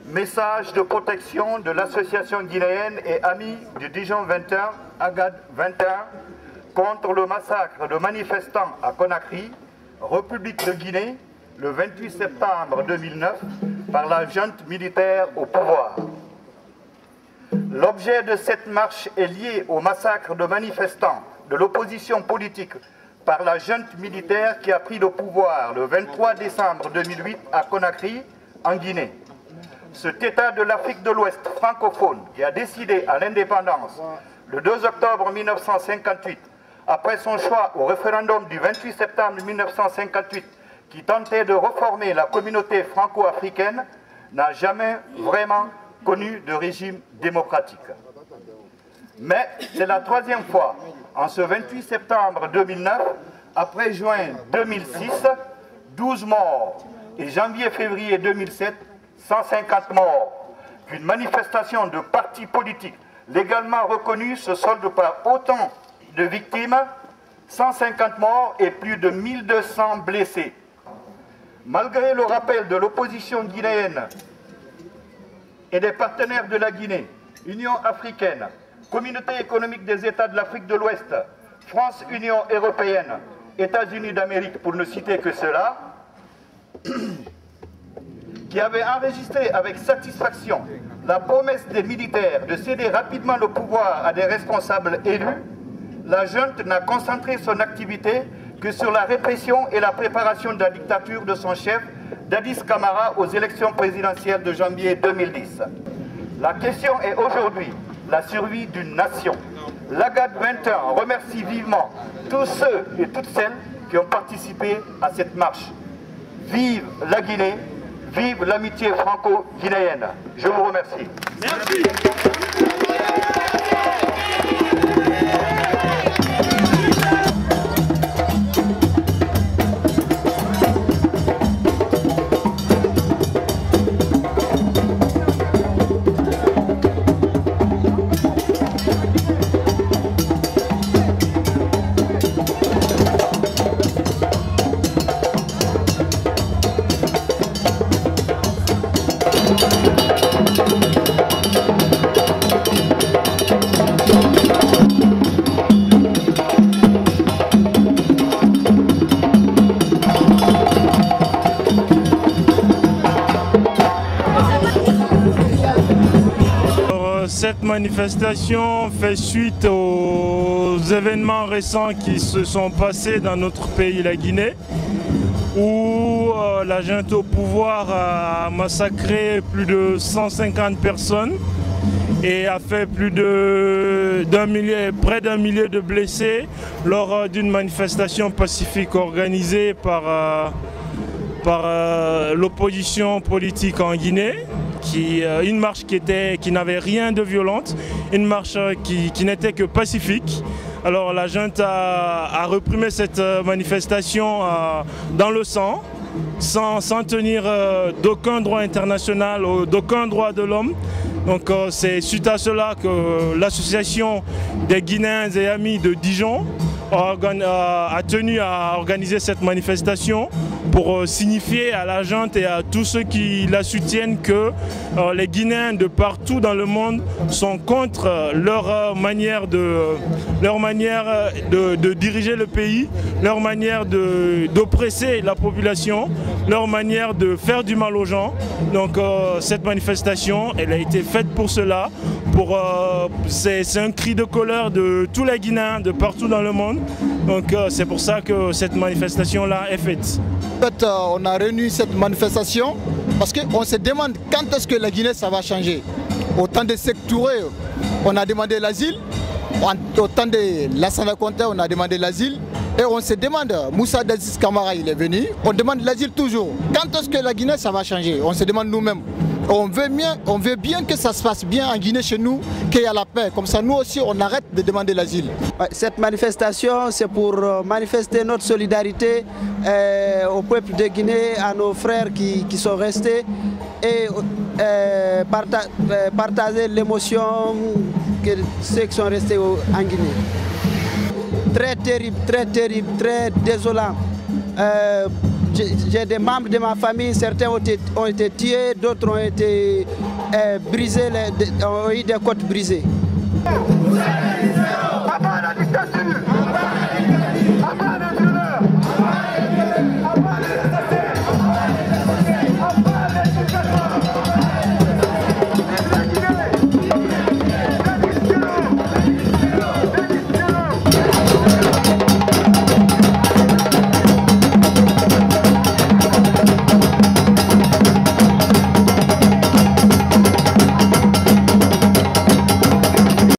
Message de protection de l'association guinéenne et amie du Dijon 21, AGAD 21, contre le massacre de manifestants à Conakry, République de Guinée, le 28 septembre 2009, par la junte militaire au pouvoir. L'objet de cette marche est lié au massacre de manifestants de l'opposition politique par la junte militaire qui a pris le pouvoir le 23 décembre 2008 à Conakry, en Guinée. Cet État de l'Afrique de l'Ouest francophone qui a décidé à l'indépendance le 2 octobre 1958, après son choix au référendum du 28 septembre 1958, qui tentait de reformer la communauté franco-africaine, n'a jamais vraiment connu de régime démocratique. Mais c'est la troisième fois, en ce 28 septembre 2009, après juin 2006, 12 morts, et janvier-février 2007, 150 morts, qu'une manifestation de partis politiques légalement reconnus se solde par autant de victimes, 150 morts et plus de 1200 blessés. Malgré le rappel de l'opposition guinéenne et des partenaires de la Guinée, Union africaine, Communauté économique des États de l'Afrique de l'Ouest, France, Union européenne, États-Unis d'Amérique, pour ne citer que cela, qui avait enregistré avec satisfaction la promesse des militaires de céder rapidement le pouvoir à des responsables élus, la junte n'a concentré son activité que sur la répression et la préparation de la dictature de son chef, Dadis Camara, aux élections présidentielles de janvier 2010. La question est aujourd'hui la survie d'une nation. L'AGAD 21 remercie vivement tous ceux et toutes celles qui ont participé à cette marche. Vive la Guinée! Vive l'amitié franco-guinéenne. Je vous remercie. Merci. Cette manifestation fait suite aux événements récents qui se sont passés dans notre pays, la Guinée, où la junte au pouvoir a massacré plus de 150 personnes et a fait près d'un millier de blessés lors d'une manifestation pacifique organisée par l'opposition politique en Guinée. Une marche qui n'avait rien de violente, une marche qui n'était que pacifique. Alors la junte a réprimé cette manifestation dans le sang, sans tenir d'aucun droit international, d'aucun droit de l'homme. Donc c'est suite à cela que l'association des Guinéens et Amis de Dijon a tenu à organiser cette manifestation pour signifier à la junte et à tous ceux qui la soutiennent que les Guinéens de partout dans le monde sont contre leur manière de diriger le pays, leur manière d'oppresser la population, leur manière de faire du mal aux gens. Donc cette manifestation, elle a été faite pour cela, c'est un cri de colère de tous les Guinéens, de partout dans le monde. Donc c'est pour ça que cette manifestation-là est faite. En fait, on a réuni cette manifestation parce qu'on se demande quand est-ce que la Guinée ça va changer. Au temps de Sékou Touré, on a demandé l'asile. Au temps de Lassana Conté, on a demandé l'asile. Et on se demande, Moussa Dadis Camara il est venu, on demande l'asile toujours. Quand est-ce que la Guinée ça va changer? On se demande nous-mêmes. On veut bien que ça se passe bien en Guinée chez nous, qu'il y a la paix. Comme ça, nous aussi, on arrête de demander l'asile. Cette manifestation, c'est pour manifester notre solidarité au peuple de Guinée, à nos frères qui sont restés et partager l'émotion que ceux qui sont restés en Guinée. Très terrible, très désolant. J'ai des membres de ma famille, certains ont été tués, d'autres ont été brisés, ont eu des côtes brisées. Avant la dictature!